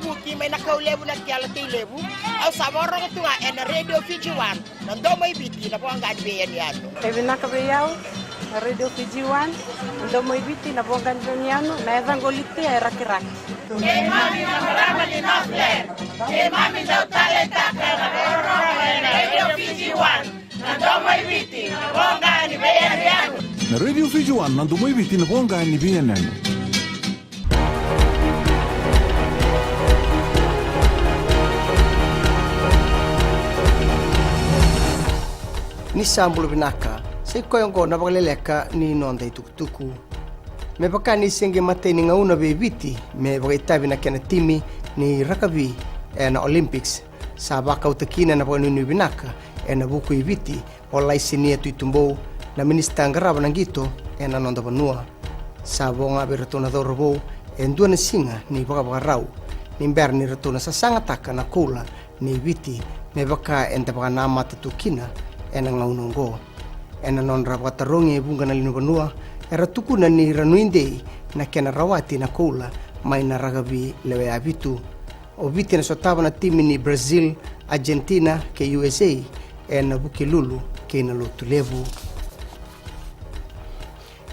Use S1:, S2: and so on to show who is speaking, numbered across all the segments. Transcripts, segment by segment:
S1: buki may nakaw lebu na kiyala ti lebu au samorong tunga en radio Fiji 1 nando may biti na po ang ganbiyan yato
S2: Binaka beyaw radio Fiji 1 nando may biti na po ang ganbiyan na evangolite ay rakiraki
S1: Kay mami na marama ni Nofler Kay mami daw talenta ka na radio Fiji 1 nando may biti na po ang ganbiyan yato
S3: Na Radio Fiji 1 nando may biti na po ang ganbiyan yato
S4: Ni sambulu binaka, se koyongo na bagaleleka ni nonda tukutuku. Me baka ni senge mate ni ngauna bebiti, me bagaitabi na kena timi ni rakabi na Olympics. Sa baka utakina na bagalinu binaka, na buku ibiti, olai sinia tuitumbo na minista ngaraba nangito, na nonda banua. Sa bonga beratona dorobo, dua na singa ni bagabagarau. Ni mber ni ratona sa sangataka na kula ni ibiti, me baka baka nama tatukina, ena ngaunongo ena non rawatarong bunga na linubanua era tukuna ni ranuinde na kena rawati na koula mai na ragabi lewe abitu obiti na sotaba na timi ni Brazil, Argentina ke USA ena buki lulu ke na lotu levu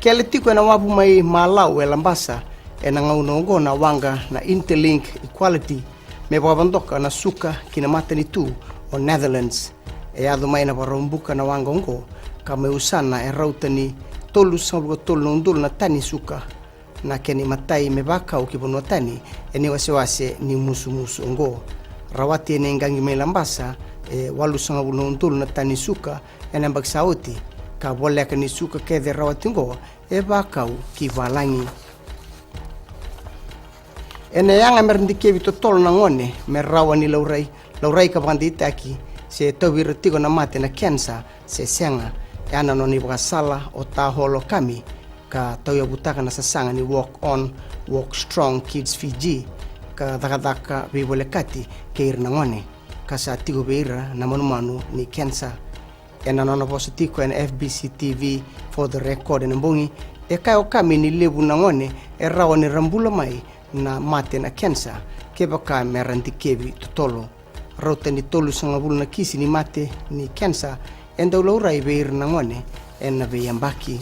S4: kele tiku ena wabu mai malau elambasa ena ngaunongo na wanga na Interlink Equality me wabandoka na suka kina matani tu o Netherlands ado mai na parombuka na wangongo kama usana rautani tolu sabu tolu ndul na tani suka na keni matai mebaka ukibono tani eni wasiwase ni musu ngo rawati ene ngangi melambasa walu sabu ndul na tani suka ene mbak sauti ka bolle kani suka kede rawati ngo baka kivalangi ene yanga merndike bito tol na ngone merawani laurai ka bandita aki se tawir tigo na mate na kensa se senga ana noni sala o taholo kami ka tawya butaka na sasanga ni walk strong kids Fiji ka dakadaka bibolekati ke irna ngone ka sa tigo beira na manumanu ni kensa ena nona positiko en FBC TV for the record en mbongi kayo kami ni lebu na ngone rawa ni rambula mai na mate na kensa ke baka merantikebi tutolo rota ni tolu sanga bulu na kisi ni mate ni kensa enda ulaurai beir na ngone ena beyambaki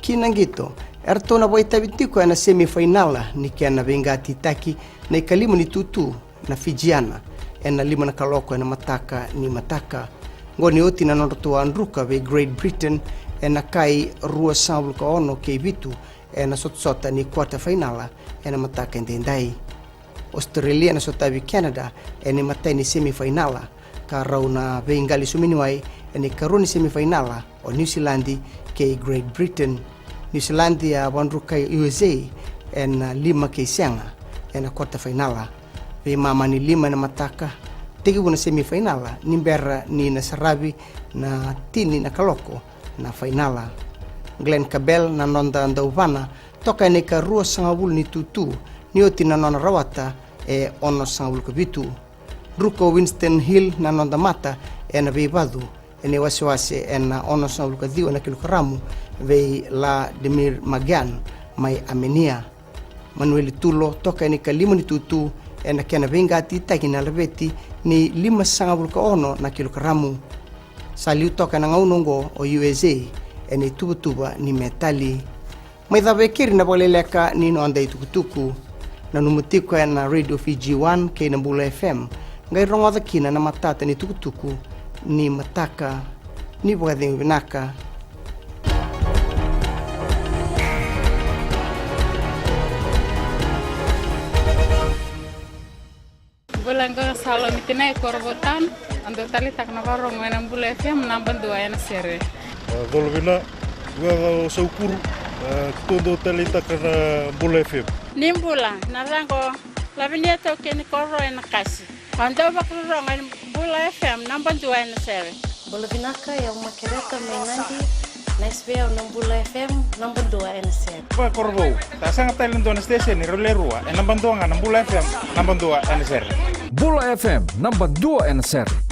S4: kinangito ertona boita bitiko ena semifinala ni kena bengati taki na ikalimu ni tutu na Fijiana ena lima na kaloko ena mataka ni mataka ngoni oti na nondotua andruka be Great Britain ena kai rua sambul ka ono ke bitu ena sotsota ni quarter finala ena mataka ndendai Australia na sotabi Canada eni matai ni semifinala ka rauna bengali suminiwai eni karuni semifinala o New Zealand ke Great Britain New Zealand ya wanruka USA en lima ke senga en quarter finala be mama ni lima na mataka tigi buna semifinala nimbera ni na sarabi na tini na kaloko na finala Glenn Cabell na nonda ndauvana toka ni ka rua sangabul ni tutu nioti na nona rawata ono sangul kabitu Ruko Winston Hill na nonda mata na beibadu ene wasiwase na ono sangul kadhiwa na kilukaramu vei la Demir Magan mai amenia Manuel Tulo toka ni kalimu ni tutu na kena bengati takina labeti ni lima sangabul ka ono na kilukaramu saliu toka na ngaunongo o USA ene tuba ni metali mai dhabekiri na boleleka ni no andai tukutuku na numutiko na Radio Fiji 1 ke Nambula FM ngai rongoda kina na matata ni tukutuku ni mataka ni bogadeng binaka
S2: bulan ko salo mitinay korbotan ando tali tak na barong na Nambula FM namban dua na sere
S5: golbina gua saukuru todo tali tak na Nambula FM
S2: nimbula narango labinia to keni korro na kasi ando bakro ngai Nambula FM namban dua na sere
S6: bola binaka ya makereta menandi Nesbea Nambula FM namban dua na sere
S7: pa korbo ta sanga talen don station ni rolerua namban dua Nambula FM namban dua na sere
S8: Bula FM namban 2 NSR